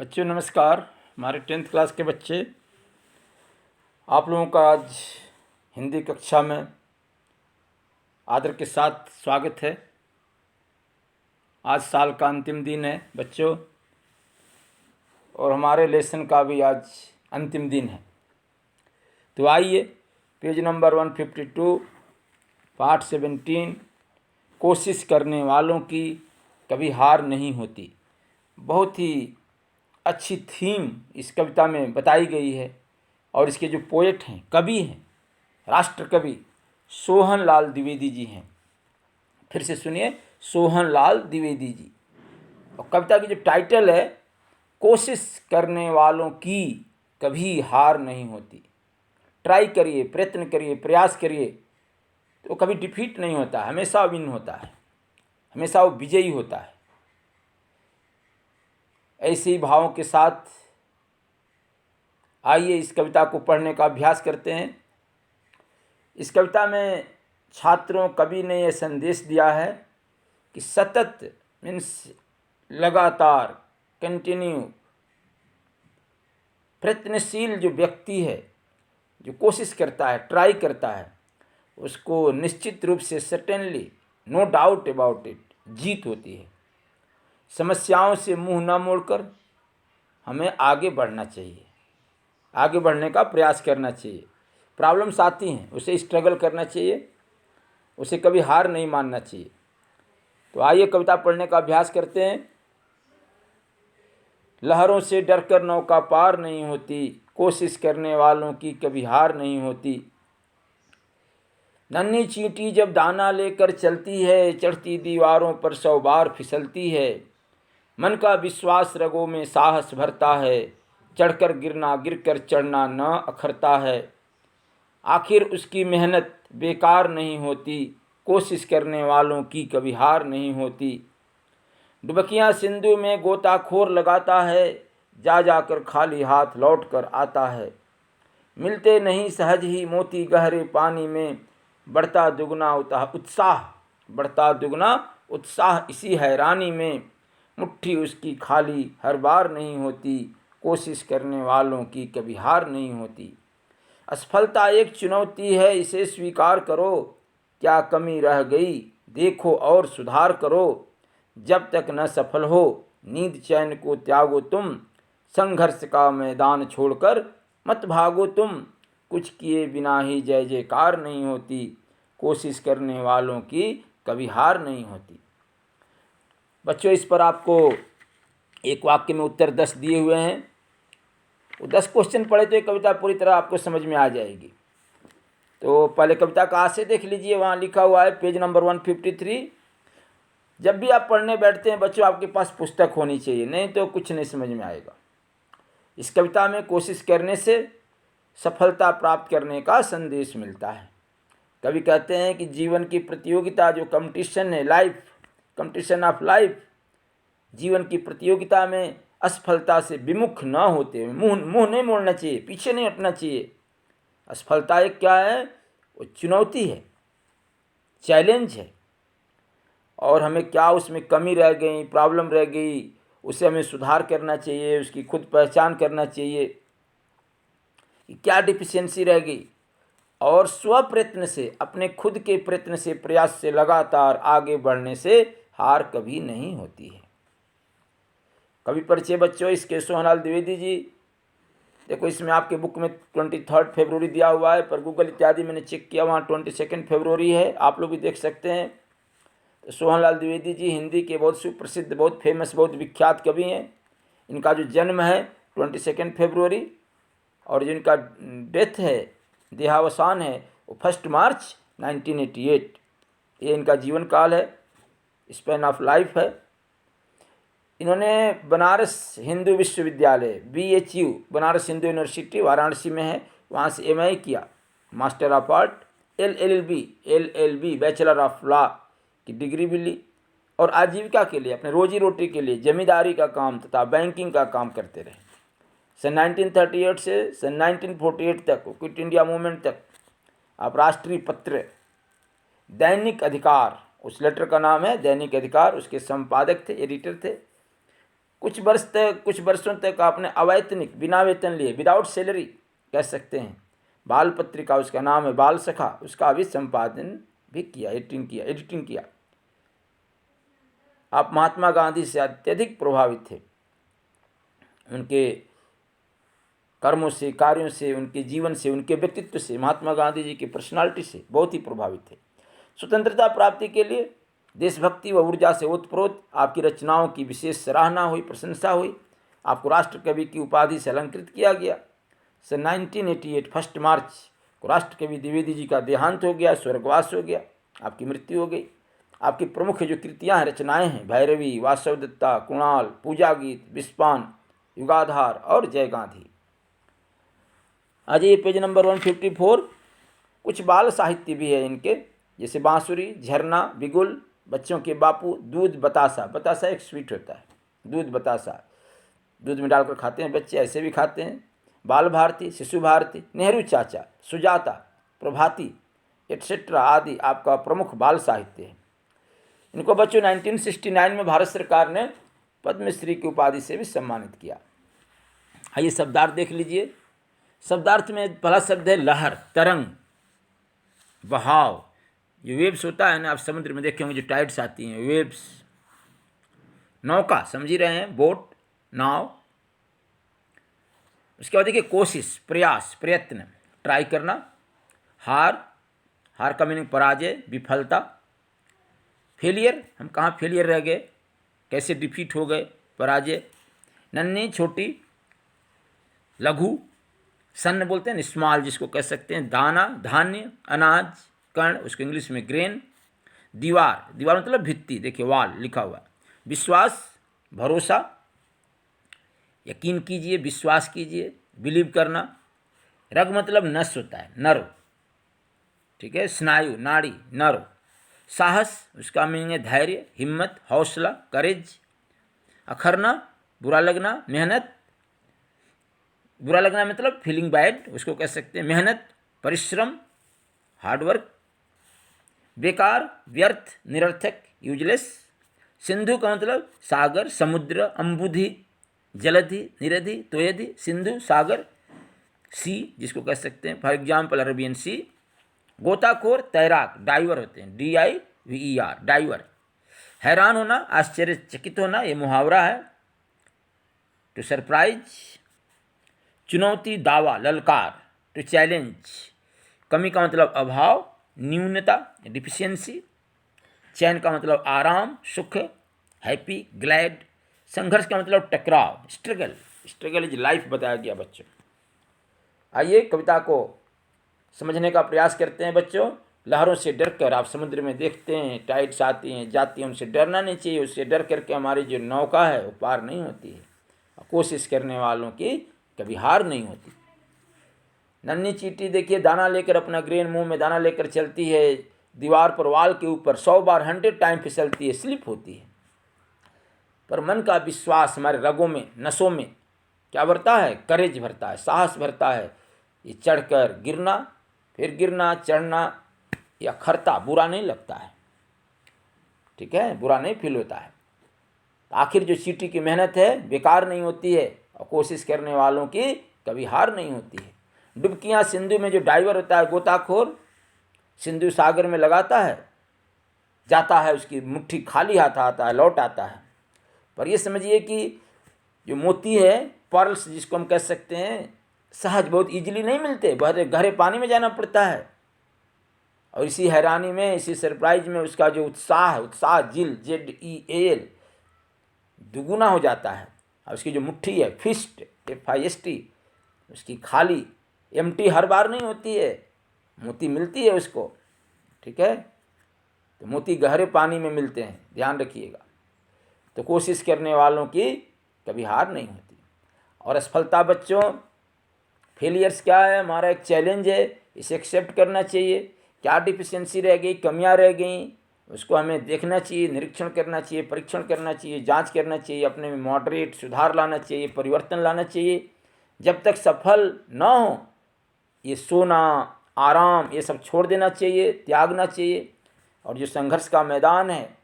बच्चों नमस्कार। हमारे 10th क्लास के बच्चे, आप लोगों का आज हिंदी कक्षा में आदर के साथ स्वागत है। आज साल का अंतिम दिन है बच्चों, और हमारे लेसन का भी आज अंतिम दिन है। तो आइए पेज नंबर 152 पार्ट 17, कोशिश करने वालों की कभी हार नहीं होती। बहुत ही अच्छी थीम इस कविता में बताई गई है, और इसके जो पोएट हैं, कवि हैं, राष्ट्र कवि सोहन लाल द्विवेदी जी हैं। फिर से सुनिए, सोहन लाल द्विवेदी जी। और कविता की जो टाइटल है, कोशिश करने वालों की कभी हार नहीं होती। ट्राई करिए, प्रयत्न करिए, प्रयास करिए, तो कभी डिफीट नहीं होता, हमेशा विन होता है, हमेशा वो विजयी होता है। ऐसे ही भावों के साथ आइए इस कविता को पढ़ने का अभ्यास करते हैं। इस कविता में छात्रों, कवि ने यह संदेश दिया है कि सतत मीन्स लगातार, कंटिन्यू, प्रयत्नशील जो व्यक्ति है, जो कोशिश करता है, ट्राई करता है, उसको निश्चित रूप से certainly, no doubt about it, जीत होती है। समस्याओं से मुंह न मोड़कर हमें आगे बढ़ना चाहिए, आगे बढ़ने का प्रयास करना चाहिए। प्रॉब्लम्स आती हैं, उसे स्ट्रगल करना चाहिए, उसे कभी हार नहीं मानना चाहिए। तो आइए कविता पढ़ने का अभ्यास करते हैं। लहरों से डरकर नौका पार नहीं होती, कोशिश करने वालों की कभी हार नहीं होती। नन्ही चींटी जब दाना लेकर चलती है, चढ़ती दीवारों पर 100 बार फिसलती है। मन का विश्वास रगों में साहस भरता है, चढ़कर गिरना, गिरकर चढ़ना न अखरता है। आखिर उसकी मेहनत बेकार नहीं होती, कोशिश करने वालों की कभी हार नहीं होती। डुबकियां सिंधु में गोताखोर लगाता है, जा जाकर खाली हाथ लौट कर आता है। मिलते नहीं सहज ही मोती गहरे पानी में, बढ़ता दुगना उत्साह, बढ़ता दुगना उत्साह इसी हैरानी में। मुट्ठी उसकी खाली हर बार नहीं होती, कोशिश करने वालों की कभी हार नहीं होती। असफलता एक चुनौती है, इसे स्वीकार करो, क्या कमी रह गई देखो और सुधार करो। जब तक न सफल हो नींद चैन को त्यागो तुम, संघर्ष का मैदान छोड़कर मत भागो तुम। कुछ किए बिना ही जय जयकार नहीं होती, कोशिश करने वालों की कभी हार नहीं होती। बच्चों, इस पर आपको एक वाक्य में उत्तर 10 दिए हुए हैं। वो 10 क्वेश्चन पढ़े तो ये कविता पूरी तरह आपको समझ में आ जाएगी। तो पहले कविता का आशय देख लीजिए, वहाँ लिखा हुआ है पेज नंबर 153। जब भी आप पढ़ने बैठते हैं बच्चों, आपके पास पुस्तक होनी चाहिए, नहीं तो कुछ नहीं समझ में आएगा। इस कविता में कोशिश करने से सफलता प्राप्त करने का संदेश मिलता है। कवि कहते हैं कि जीवन की प्रतियोगिता, जो कंपटीशन है, लाइफ, कंपटीशन ऑफ लाइफ, जीवन की प्रतियोगिता में असफलता से विमुख न होते हुए, मुंह नहीं मोड़ना चाहिए, पीछे नहीं हटना चाहिए। असफलता एक क्या है? वो चुनौती है, चैलेंज है, और हमें क्या उसमें कमी रह गई, प्रॉब्लम रह गई, उसे हमें सुधार करना चाहिए, उसकी खुद पहचान करना चाहिए कि क्या डिफिशियंसी रह गई, और स्व प्रयत्न से, अपने खुद के प्रयत्न से, प्रयास से लगातार आगे बढ़ने से हार कभी नहीं होती है। कवि परिचय बच्चों, इसके सोहन लाल द्विवेदी जी। देखो, इसमें आपके बुक में 23 फरवरी दिया हुआ है, पर गूगल इत्यादि मैंने चेक किया, वहाँ 22 फरवरी है, आप लोग भी देख सकते हैं। तो सोहन लाल द्विवेदी जी हिंदी के बहुत सुप्रसिद्ध, बहुत फेमस, बहुत विख्यात कवि हैं। इनका जो जन्म है 22 फरवरी, और जो इनका डेथ है, देहावसान है, वो 1 मार्च 1988। ये इनका जीवन काल है, स्पैन ऑफ लाइफ है। इन्होंने बनारस हिंदू विश्वविद्यालय, BHU, बनारस हिंदू यूनिवर्सिटी वाराणसी में है, वहाँ से MA किया, master of art, LLB bachelor of law की डिग्री भी ली, और आजीविका के लिए, अपने रोजी रोटी के लिए जमींदारी का काम तथा बैंकिंग का काम करते रहे। सन 1938 से सन 1948 तक, क्विट इंडिया मूवमेंट तक, आप राष्ट्रीय पत्र दैनिक अधिकार, उस लेटर का नाम है दैनिक अधिकार, उसके संपादक थे, एडिटर थे। कुछ वर्षों तक आपने अवैतनिक बिना वेतन लिए विदाउट सैलरी कह सकते हैं बाल पत्रिका, उसका नाम है बाल सखा, उसका भी संपादन भी किया, एडिटिंग किया। आप महात्मा गांधी से अत्यधिक प्रभावित थे, उनके कर्मों से, कार्यों से, उनके जीवन से, उनके व्यक्तित्व से, महात्मा गांधी जी की पर्सनालिटी से बहुत ही प्रभावित थे। स्वतंत्रता प्राप्ति के लिए देशभक्ति व ऊर्जा से ओतप्रोत आपकी रचनाओं की विशेष सराहना हुई, प्रशंसा हुई। आपको राष्ट्र कवि की उपाधि से अलंकृत किया गया। सन 1988 1 मार्च को राष्ट्र कवि द्विवेदी जी का देहांत हो गया, स्वर्गवास हो गया, आपकी मृत्यु हो गई। आपकी प्रमुख जो कृतियाँ हैं, रचनाएँ हैं, भैरवी, वासव दत्ता, कुणाल, पूजा गीत, विस्पान, युगाधार और जय गांधी। आज ये पेज नंबर 154। कुछ बाल साहित्य भी है इनके, जैसे बांसुरी, झरना, बिगुल, बच्चों के बापू, दूध बतासा। बतासा एक स्वीट होता है, दूध बतासा, दूध में डालकर खाते हैं बच्चे, ऐसे भी खाते हैं। बाल भारती, शिशु भारती, नेहरू चाचा, सुजाता, प्रभाती एटसेट्रा आदि आपका प्रमुख बाल साहित्य है। इनको बच्चों 1969 में भारत सरकार ने पद्मश्री की उपाधि से भी सम्मानित किया। आइए शब्दार्थ देख लीजिए। शब्दार्थ में पहला शब्द है लहर, तरंग, बहाव। जो वेव्स होता है ना, आप समुद्र में देखे होंगे जो टाइड्स आती हैं, वेव्स। नौका, समझ ही रहे हैं, बोट, नाव। उसके बाद देखिए कोशिश, प्रयास, प्रयत्न, ट्राई करना। हार, हार का मीनिंग पराजय, विफलता। फेलियर, हम कहाँ फेलियर रह गए, कैसे डिफीट हो गए, पराजय। नन्ही, छोटी, लघु, सन्न बोलते हैं, स्मॉल जिसको कह सकते हैं। दाना, धान्य, अनाज, कण, उसको इंग्लिश में ग्रेन। दीवार, दीवार मतलब भित्ति, देखिए वाल लिखा हुआ। विश्वास, भरोसा, यकीन कीजिए, विश्वास कीजिए, बिलीव करना। रग मतलब नस होता है, नर्व, ठीक है। स्नायु, नाड़ी, नर्व। साहस, उसका मीनिंग है धैर्य, हिम्मत, हौसला, करेज। अखरना, बुरा लगना, मेहनत। बुरा लगना मतलब फीलिंग बैड, उसको कह सकते हैं। मेहनत, परिश्रम, हार्डवर्क। बेकार, व्यर्थ, निरर्थक, यूजलेस। सिंधु का मतलब सागर, समुद्र, अम्बुधि, जलधि, निरधि, तोयधि, सिंधु, सागर। सी जिसको कह सकते हैं फॉर एग्जाम्पल अरबियन सी। गोताखोर, तैराक, डाइवर होते हैं, DIVER, डाइवर। हैरान होना, आश्चर्यचकित होना, ये मुहावरा है, टू सरप्राइज। चुनौती, दावा, ललकार, टू चैलेंज। कमी का मतलब अभाव, न्यूनता, डिफिशियंसी। चैन का मतलब आराम, सुख, हैप्पी, ग्लैड। संघर्ष का मतलब टकराव, स्ट्रगल, स्ट्रगल इज लाइफ बताया गया बच्चों। आइए कविता को समझने का प्रयास करते हैं बच्चों। लहरों से डर कर, आप समुद्र में देखते हैं टाइड्स आती हैं जाती हैं, उनसे डरना नहीं चाहिए। उससे डर करके हमारी जो नौका है वो पार नहीं होती है। कोशिश करने वालों की कभी हार नहीं होती। नन्ही चींटी देखिए दाना लेकर, अपना ग्रेन मुंह में दाना लेकर चलती है, दीवार पर, वाल के ऊपर 100 बार 100 टाइम फिसलती है, स्लिप होती है। पर मन का विश्वास हमारे रगों में, नसों में क्या भरता है, करेज भरता है, साहस भरता है। ये चढ़कर गिरना, फिर गिरना, चढ़ना या खरता बुरा नहीं लगता है, ठीक है, बुरा नहीं फील होता है। आखिर जो चींटी की मेहनत है बेकार नहीं होती है, और कोशिश करने वालों की कभी हार नहीं होती है। डुबकियाँ, सिंधु में जो डाइवर होता है, गोताखोर, सिंधु सागर में लगाता है, जाता है, उसकी मुट्ठी खाली हाथ आता है, लौट आता है। पर ये समझिए कि जो मोती है, पर्ल्स जिसको हम कह सकते हैं, सहज बहुत इजीली नहीं मिलते, बहुत गहरे पानी में जाना पड़ता है। और इसी हैरानी में, इसी सरप्राइज में उसका जो उत्साह है, उत्साह जिल, ZEAL, दुगुना हो जाता है। और उसकी जो मुट्ठी है, फिस्ट, FIST, उसकी खाली, एम्प्टी हर बार नहीं होती है, मोती मिलती है उसको, ठीक है। तो मोती गहरे पानी में मिलते हैं, ध्यान रखिएगा। तो कोशिश करने वालों की कभी हार नहीं होती। और असफलता बच्चों, फेलियर्स क्या है, हमारा एक चैलेंज है, इसे एक्सेप्ट करना चाहिए। क्या डिफिशियंसी रह गई, कमियां रह गई, उसको हमें देखना चाहिए, निरीक्षण करना चाहिए, परीक्षण करना चाहिए, जांच करना चाहिए, अपने में मॉडरेट सुधार लाना चाहिए, परिवर्तन लाना चाहिए। जब तक सफल न हो, ये सोना, आराम, ये सब छोड़ देना चाहिए, त्यागना चाहिए। और जो संघर्ष का मैदान है,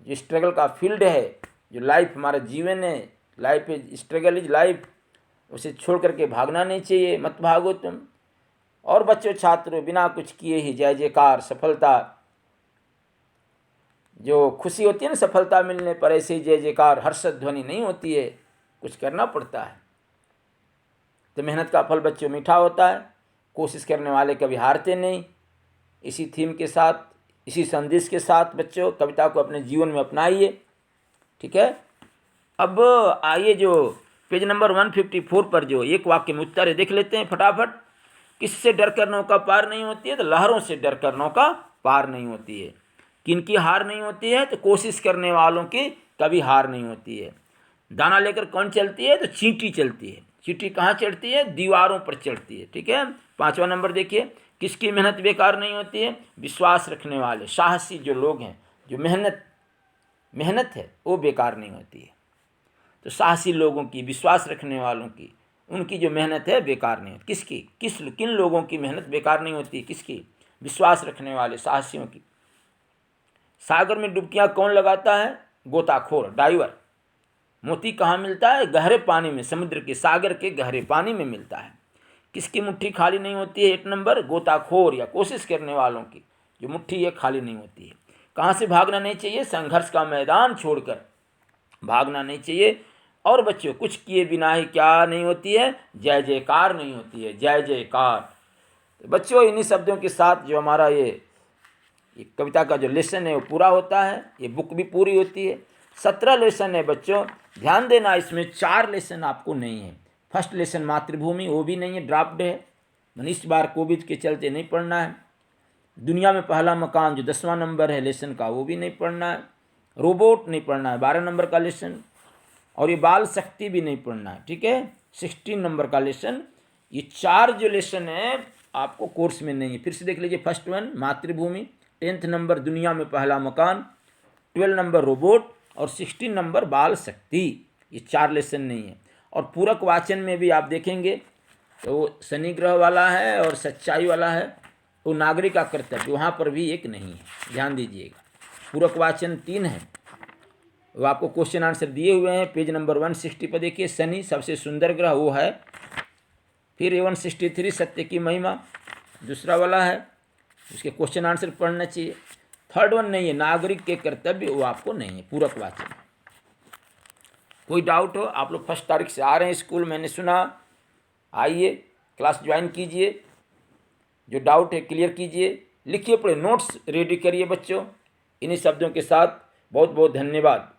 जो स्ट्रगल का फील्ड है, जो लाइफ हमारा जीवन है, life is struggle is life, उसे छोड़ करके भागना नहीं चाहिए, मत भागो तुम। और बच्चों छात्रों, बिना कुछ किए ही जय जयकार, सफलता, जो खुशी होती है ना सफलता मिलने पर, ऐसे ही जय जयकार हर्षद ध्वनि नहीं होती है, कुछ करना पड़ता है। तो मेहनत का फल बच्चों मीठा होता है, कोशिश करने वाले कभी हारते नहीं। इसी थीम के साथ, इसी संदेश के साथ बच्चों कविता को अपने जीवन में अपनाइए, ठीक है। अब आइए जो पेज नंबर 154 पर जो एक वाक्य में उत्तर है देख लेते हैं फटाफट। किससे डर कर नौका पार नहीं होती है? तो लहरों से डर कर नौका पार नहीं होती है। किनकी हार नहीं होती है? तो कोशिश करने वालों की कभी हार नहीं होती है। दाना लेकर कौन चलती है? तो चींटी चलती है। चींटी कहाँ चढ़ती है? दीवारों पर चढ़ती है, ठीक है। 5वां नंबर देखिए, किसकी मेहनत बेकार नहीं होती है? विश्वास रखने वाले साहसी जो लोग हैं, जो मेहनत है वो बेकार नहीं होती है। तो साहसी लोगों की, विश्वास रखने वालों की, उनकी जो मेहनत है बेकार नहीं होती। किन लोगों की मेहनत बेकार नहीं होती? किसकी? विश्वास रखने वाले साहसियों की। सागर में डुबकियां कौन लगाता है? गोताखोर, डाइवर। मोती कहाँ मिलता है? गहरे पानी में, समुद्र के, सागर के गहरे पानी में मिलता है। किसकी मुट्ठी खाली नहीं होती है? 1 नंबर गोताखोर या कोशिश करने वालों की जो मुट्ठी है खाली नहीं होती है। कहाँ से भागना नहीं चाहिए? संघर्ष का मैदान छोड़कर भागना नहीं चाहिए। और बच्चों, कुछ किए बिना ही क्या नहीं होती है? जय जयकार नहीं होती है, जय जयकार। तो बच्चों, इन्हीं शब्दों के साथ जो हमारा ये कविता का जो लेसन है वो पूरा होता है। ये बुक भी पूरी होती है। 17 लेसन है बच्चों, ध्यान देना। इसमें 4 लेसन आपको नहीं है। फर्स्ट लेसन मातृभूमि, वो भी नहीं है, ड्राफ्ट है, इस बार कोविड के चलते नहीं पढ़ना है। दुनिया में पहला मकान जो 10वां नंबर है लेसन का, वो भी नहीं पढ़ना है। रोबोट नहीं पढ़ना है, 12 नंबर का लेसन। और ये बाल शक्ति भी नहीं पढ़ना है, ठीक है, 16 नंबर का लेसन। ये 4 जो लेसन है आपको कोर्स में नहीं है। फिर से देख लीजिए, फर्स्ट वन मातृभूमि, 10th नंबर दुनिया में पहला मकान, 12 नंबर रोबोट और 16 नंबर बाल शक्ति। ये 4 लेसन नहीं है। और पूरक वाचन में भी आप देखेंगे तो वो शनि ग्रह वाला है और सच्चाई वाला है, वो नागरिक का कर्तव्य, वहाँ पर भी एक नहीं है, ध्यान दीजिएगा। पूरक वाचन 3 है, वो आपको क्वेश्चन आंसर दिए हुए हैं। पेज नंबर 160 पर देखिए, शनि सबसे सुंदर ग्रह वो है। फिर 163 सत्य की महिमा दूसरा वाला है, उसके क्वेश्चन आंसर पढ़ना चाहिए। थर्ड वन नहीं है, नागरिक के कर्तव्य, वो आपको नहीं है, पूरक वाचन। कोई डाउट हो? आप लोग 1 तारीख से आ रहे हैं स्कूल, मैंने सुना, आइए क्लास ज्वाइन कीजिए, जो डाउट है क्लियर कीजिए, लिखिए, पढ़े, नोट्स रेडी करिए बच्चों। इन्हीं शब्दों के साथ बहुत बहुत धन्यवाद।